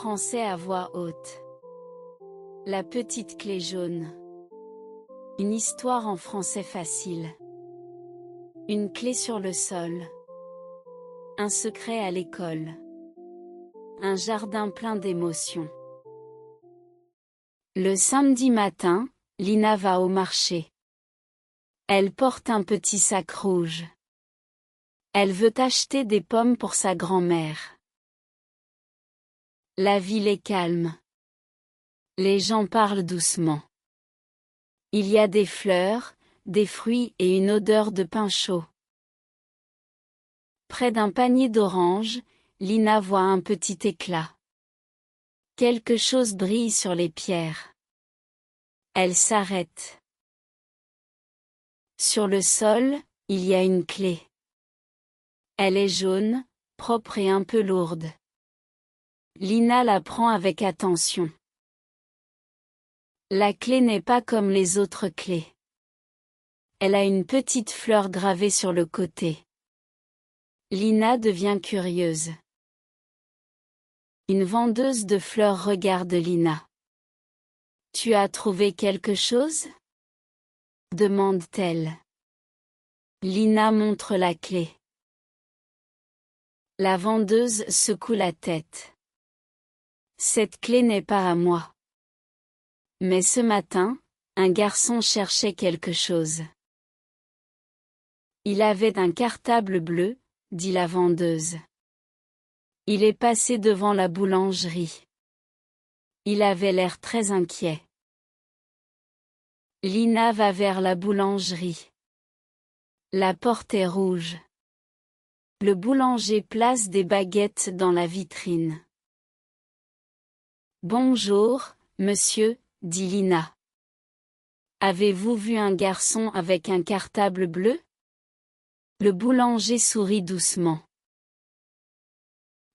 Français à voix haute. La petite clé jaune. Une histoire en français facile. Une clé sur le sol. Un secret à l'école. Un jardin plein d'émotions. Le samedi matin, Lina va au marché. Elle porte un petit sac rouge. Elle veut acheter des pommes pour sa grand-mère. La ville est calme. Les gens parlent doucement. Il y a des fleurs, des fruits et une odeur de pain chaud. Près d'un panier d'oranges, Lina voit un petit éclat. Quelque chose brille sur les pierres. Elle s'arrête. Sur le sol, il y a une clé. Elle est jaune, propre et un peu lourde. Lina la prend avec attention. La clé n'est pas comme les autres clés. Elle a une petite fleur gravée sur le côté. Lina devient curieuse. Une vendeuse de fleurs regarde Lina. « Tu as trouvé quelque chose ?» demande-t-elle. Lina montre la clé. La vendeuse secoue la tête. « Cette clé n'est pas à moi. Mais ce matin, un garçon cherchait quelque chose. Il avait un cartable bleu, dit la vendeuse. Il est passé devant la boulangerie. Il avait l'air très inquiet. Lina va vers la boulangerie. La porte est rouge. Le boulanger place des baguettes dans la vitrine. « Bonjour, monsieur, dit Lina. Avez-vous vu un garçon avec un cartable bleu ? Le boulanger sourit doucement.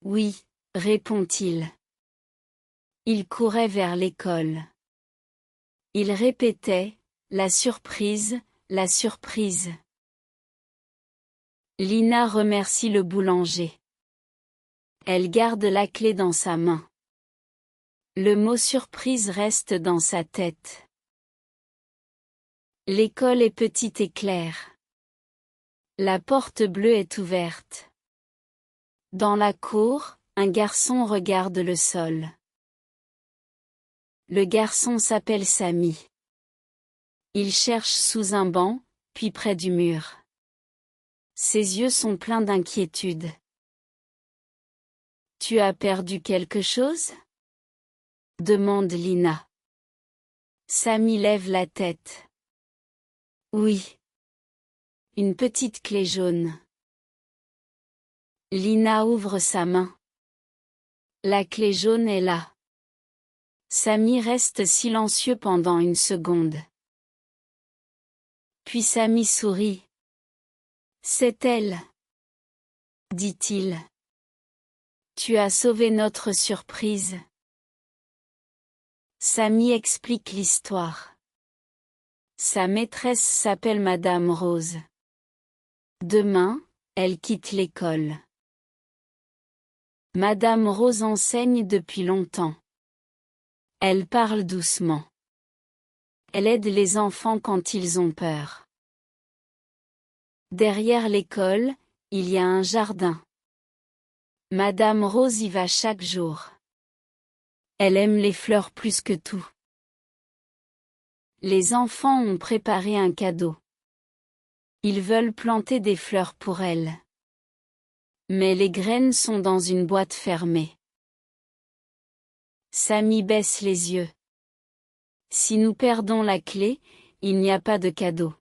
Oui, répond-il. Il courait vers l'école. Il répétait, la surprise, la surprise. Lina remercie le boulanger. Elle garde la clé dans sa main. Le mot surprise reste dans sa tête. L'école est petite et claire. La porte bleue est ouverte. Dans la cour, un garçon regarde le sol. Le garçon s'appelle Samy. Il cherche sous un banc, puis près du mur. Ses yeux sont pleins d'inquiétude. « Tu as perdu quelque chose ? demande Lina. Samy lève la tête. Oui. Une petite clé jaune. Lina ouvre sa main. La clé jaune est là. Samy reste silencieux pendant une seconde. Puis Samy sourit. C'est elle, dit-il. Tu as sauvé notre surprise. Samy explique l'histoire. Sa maîtresse s'appelle Madame Rose. Demain, elle quitte l'école. Madame Rose enseigne depuis longtemps. Elle parle doucement. Elle aide les enfants quand ils ont peur. Derrière l'école, il y a un jardin. Madame Rose y va chaque jour. Elle aime les fleurs plus que tout. Les enfants ont préparé un cadeau. Ils veulent planter des fleurs pour elle. Mais les graines sont dans une boîte fermée. Samy baisse les yeux. Si nous perdons la clé, il n'y a pas de cadeau.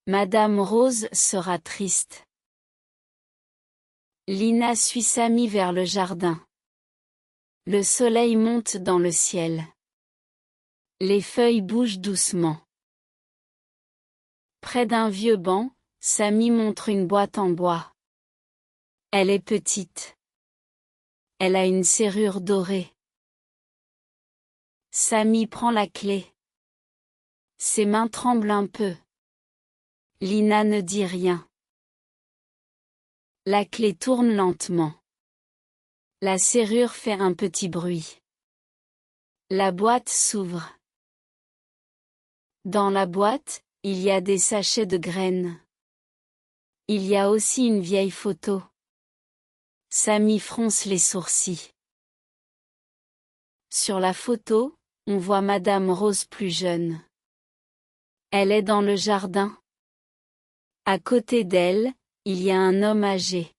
Madame Rose sera triste. Lina suit Samy vers le jardin. Le soleil monte dans le ciel. Les feuilles bougent doucement. Près d'un vieux banc, Samy montre une boîte en bois. Elle est petite. Elle a une serrure dorée. Samy prend la clé. Ses mains tremblent un peu. Lina ne dit rien. La clé tourne lentement. La serrure fait un petit bruit. La boîte s'ouvre. Dans la boîte, il y a des sachets de graines. Il y a aussi une vieille photo. Samy fronce les sourcils. Sur la photo, on voit Madame Rose plus jeune. Elle est dans le jardin. À côté d'elle, il y a un homme âgé.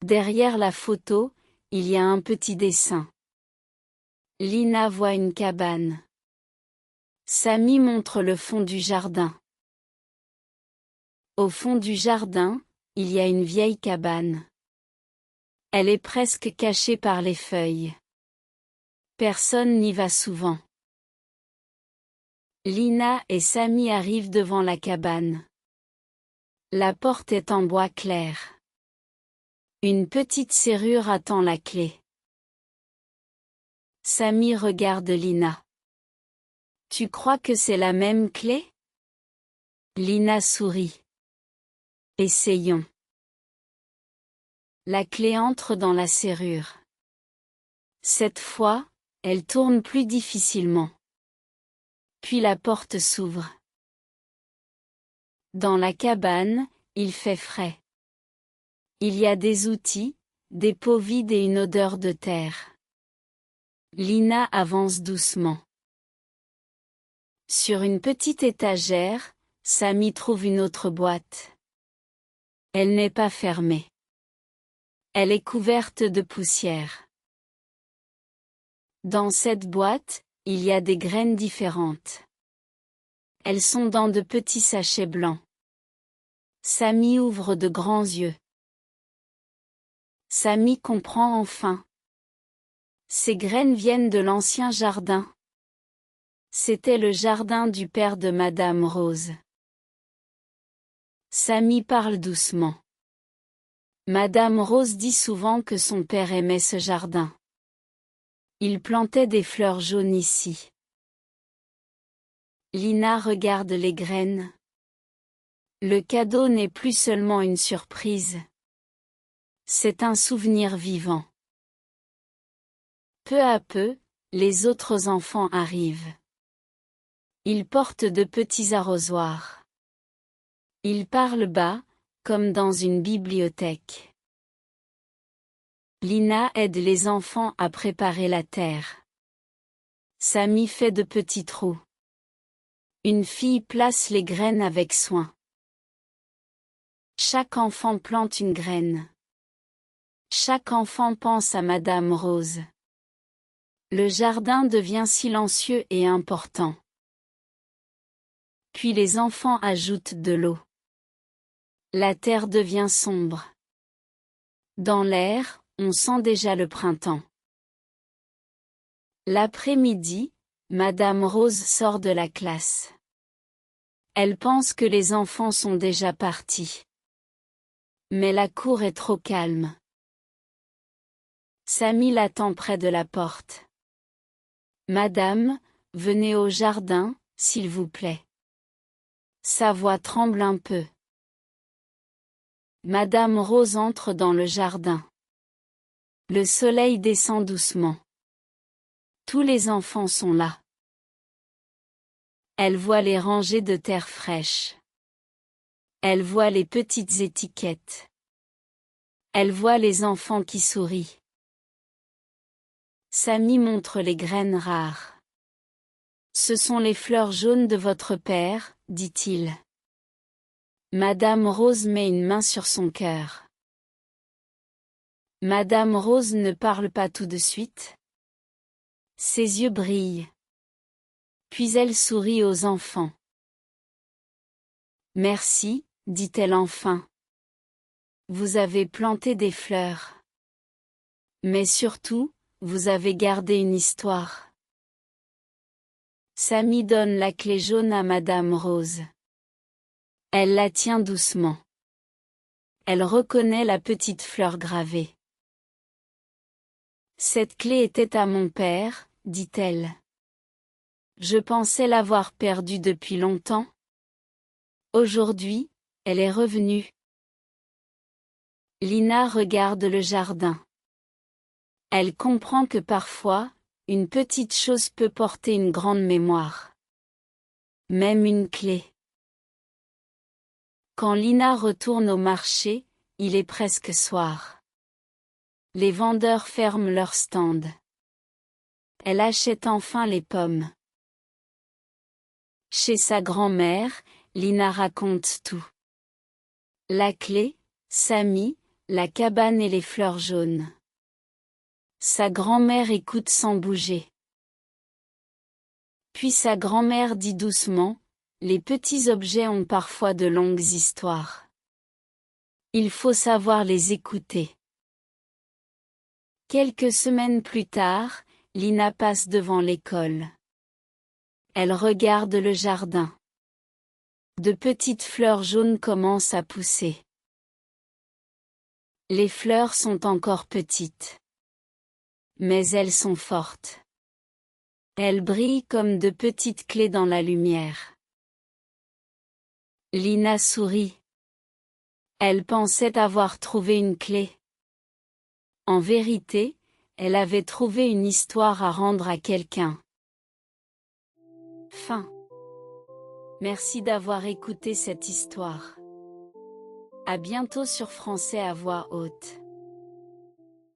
Derrière la photo, il y a un petit dessin. Lina voit une cabane. Samy montre le fond du jardin. Au fond du jardin, il y a une vieille cabane. Elle est presque cachée par les feuilles. Personne n'y va souvent. Lina et Samy arrivent devant la cabane. La porte est en bois clair. Une petite serrure attend la clé. Samy regarde Lina. Tu crois que c'est la même clé? Lina sourit. Essayons. La clé entre dans la serrure. Cette fois, elle tourne plus difficilement. Puis la porte s'ouvre. Dans la cabane, il fait frais. Il y a des outils, des pots vides et une odeur de terre. Lina avance doucement. Sur une petite étagère, Samy trouve une autre boîte. Elle n'est pas fermée. Elle est couverte de poussière. Dans cette boîte, il y a des graines différentes. Elles sont dans de petits sachets blancs. Samy ouvre de grands yeux. Samy comprend enfin. Ces graines viennent de l'ancien jardin. C'était le jardin du père de Madame Rose. Samy parle doucement. Madame Rose dit souvent que son père aimait ce jardin. Il plantait des fleurs jaunes ici. Lina regarde les graines. Le cadeau n'est plus seulement une surprise. C'est un souvenir vivant. Peu à peu, les autres enfants arrivent. Ils portent de petits arrosoirs. Ils parlent bas, comme dans une bibliothèque. Lina aide les enfants à préparer la terre. Samy fait de petits trous. Une fille place les graines avec soin. Chaque enfant plante une graine. Chaque enfant pense à Madame Rose. Le jardin devient silencieux et important. Puis les enfants ajoutent de l'eau. La terre devient sombre. Dans l'air, on sent déjà le printemps. L'après-midi, Madame Rose sort de la classe. Elle pense que les enfants sont déjà partis. Mais la cour est trop calme. Samy l'attend près de la porte. Madame, venez au jardin, s'il vous plaît. Sa voix tremble un peu. Madame Rose entre dans le jardin. Le soleil descend doucement. Tous les enfants sont là. Elle voit les rangées de terre fraîche. Elle voit les petites étiquettes. Elle voit les enfants qui sourient. Samy montre les graines rares. Ce sont les fleurs jaunes de votre père, dit-il. Madame Rose met une main sur son cœur. Madame Rose ne parle pas tout de suite. Ses yeux brillent. Puis elle sourit aux enfants. Merci, dit-elle enfin. Vous avez planté des fleurs. Mais surtout, vous avez gardé une histoire. Samy donne la clé jaune à Madame Rose. Elle la tient doucement. Elle reconnaît la petite fleur gravée. Cette clé était à mon père, dit-elle. Je pensais l'avoir perdue depuis longtemps. Aujourd'hui, elle est revenue. Lina regarde le jardin. Elle comprend que parfois, une petite chose peut porter une grande mémoire. Même une clé. Quand Lina retourne au marché, il est presque soir. Les vendeurs ferment leur stand. Elle achète enfin les pommes. Chez sa grand-mère, Lina raconte tout. La clé, Samy, la cabane et les fleurs jaunes. Sa grand-mère écoute sans bouger. Puis sa grand-mère dit doucement, les petits objets ont parfois de longues histoires. Il faut savoir les écouter. Quelques semaines plus tard, Lina passe devant l'école. Elle regarde le jardin. De petites fleurs jaunes commencent à pousser. Les fleurs sont encore petites. Mais elles sont fortes. Elles brillent comme de petites clés dans la lumière. Lina sourit. Elle pensait avoir trouvé une clé. En vérité, elle avait trouvé une histoire à rendre à quelqu'un. Fin. Merci d'avoir écouté cette histoire. À bientôt sur Français à voix haute.